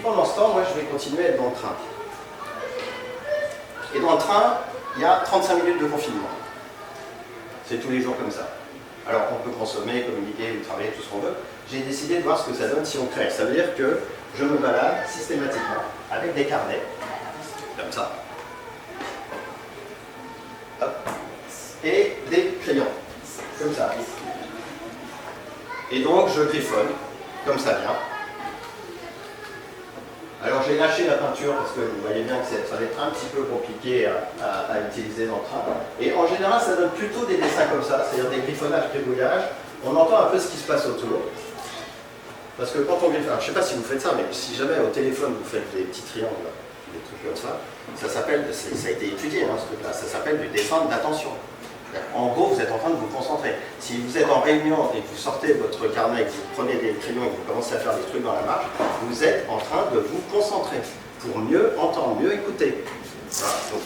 pendant ce temps, moi, je vais continuer à être dans le train. Et dans le train, il y a 35 minutes de confinement. C'est tous les jours comme ça. Alors on peut consommer, communiquer, travailler, tout ce qu'on veut. J'ai décidé de voir ce que ça donne si on crée. Ça veut dire que je me balade systématiquement avec des carnets, comme ça, hop, et des crayons, comme ça. Et donc je griffonne, comme ça vient. Alors j'ai lâché la peinture parce que vous voyez bien que ça va être un petit peu compliqué à utiliser dans le train. Et en général ça donne plutôt des dessins comme ça, c'est-à-dire des griffonnages, gribouillages. On entend un peu ce qui se passe autour. Parce que quand on griffonne, alors je ne sais pas si vous faites ça, mais si jamais au téléphone vous faites des petits triangles, des trucs comme ça s'appelle, ça a été étudié ce truc-là, ça s'appelle du dessin d'attention. En gros, vous êtes en train de vous concentrer. Si vous êtes en réunion et que vous sortez votre carnet, que vous prenez des crayons et que vous commencez à faire des trucs dans la marche, vous êtes en train de vous concentrer pour mieux entendre, mieux écouter. Voilà. Donc,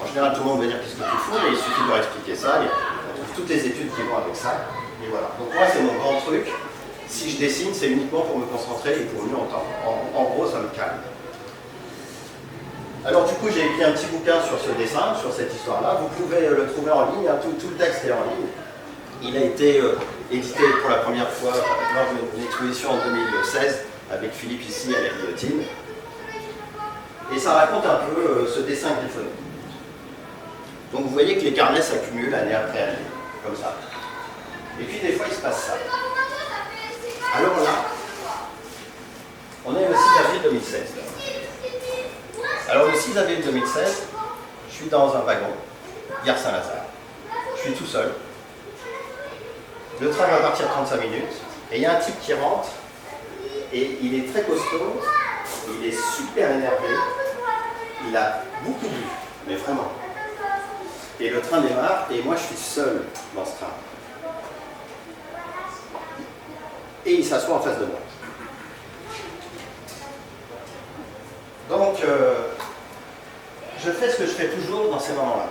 en général, tout le monde va dire qu'est-ce que tu fous, mais il suffit de leur expliquer ça. On trouve toutes les études qui vont avec ça. Et voilà. Donc moi, c'est mon grand truc. Si je dessine, c'est uniquement pour me concentrer et pour mieux entendre. En gros, ça me calme. Alors du coup, j'ai écrit un petit bouquin sur ce dessin, sur cette histoire-là. Vous pouvez le trouver en ligne, hein, tout le texte est en ligne. Il a été édité pour la première fois lors d'une exposition en 2016 avec Philippe ici à la Guillotine. Et ça raconte un peu ce dessin griffonné. Donc vous voyez que les carnets s'accumulent année après année, comme ça. Et puis des fois, il se passe ça. Alors là, on est le 6 avril 2016. Alors le 6 avril 2016, je suis dans un wagon, gare Saint-Lazare. Je suis tout seul. Le train va partir 35 minutes. Et il y a un type qui rentre, et il est très costaud, il est super énervé, il a beaucoup bu, mais vraiment. Et le train démarre, et moi je suis seul dans ce train. Et il s'assoit en face de moi. Donc, je fais ce que je fais toujours dans ces moments-là.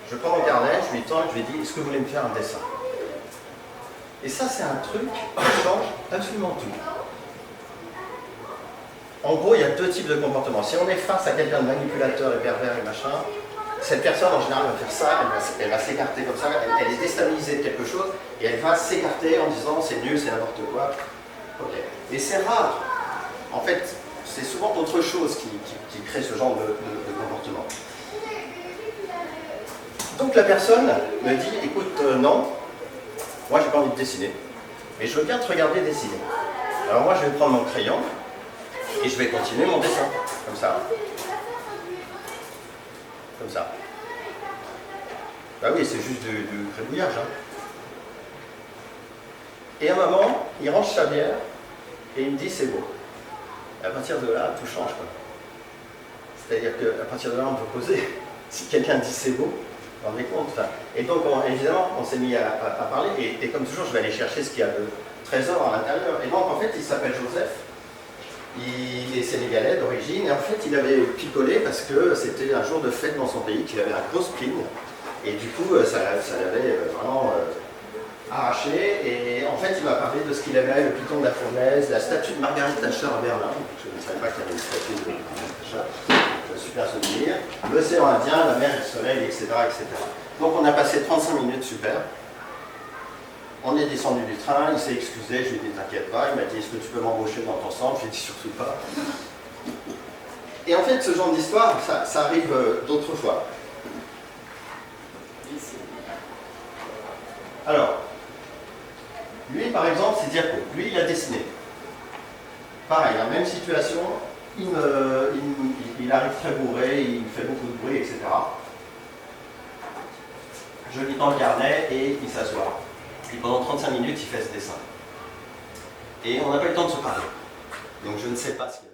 Je prends mon carnet, je lui tends et je lui dis, est-ce que vous voulez me faire un dessin? Et ça, c'est un truc qui change absolument tout. En gros, il y a deux types de comportements. Si on est face à quelqu'un de manipulateur et pervers et machin, cette personne, en général, va faire ça, elle va s'écarter comme ça, elle est déstabilisée de quelque chose, et elle va s'écarter en disant, c'est nul, c'est n'importe quoi. Ok. Et c'est rare. En fait, c'est souvent autre chose qui crée ce genre de comportement. Donc la personne me dit, écoute, non, moi j'ai pas envie de dessiner, mais je veux bien te regarder dessiner. Alors moi je vais prendre mon crayon et je vais continuer mon dessin, comme ça. Comme ça. Bah oui, c'est juste du gribouillage. Hein. Et à un moment, il range sa bière et il me dit, c'est beau. Et à partir de là, tout change. C'est-à-dire qu'à partir de là, on peut poser. Si quelqu'un dit c'est beau, vous vous rendez compte. Enfin, et donc, évidemment, on s'est mis à parler. Et comme toujours, je vais aller chercher ce qu'il y a de trésor à l'intérieur. Et donc, en fait, il s'appelle Joseph. Il est sénégalais d'origine. Et en fait, il avait picolé parce que c'était un jour de fête dans son pays, qu'il avait un gros spleen. Et du coup, ça l'avait vraiment... arraché, et en fait il m'a parlé de ce qu'il aimait, le Python de la fournaise, la statue de Margaret Thatcher à Berlin, je ne savais pas qu'il y avait une statue de Margaret Thatcher, un super souvenir, l'océan Indien, la mer et le soleil, etc., etc. Donc on a passé 35 minutes super, on est descendu du train, il s'est excusé, je lui ai dit t'inquiète pas, il m'a dit est-ce que tu peux m'embaucher dans ton centre, je lui ai dit surtout pas. Et en fait ce genre d'histoire, ça arrive d'autres fois. Alors, lui, par exemple, c'est Diaco. Lui, il a dessiné. Pareil, la même situation, il arrive très bourré, il fait beaucoup de bruit, etc. Je lui tends le carnet et il s'assoit. Et pendant 35 minutes, il fait ce dessin. Et on n'a pas eu le temps de se parler. Donc je ne sais pas ce qu'il y a.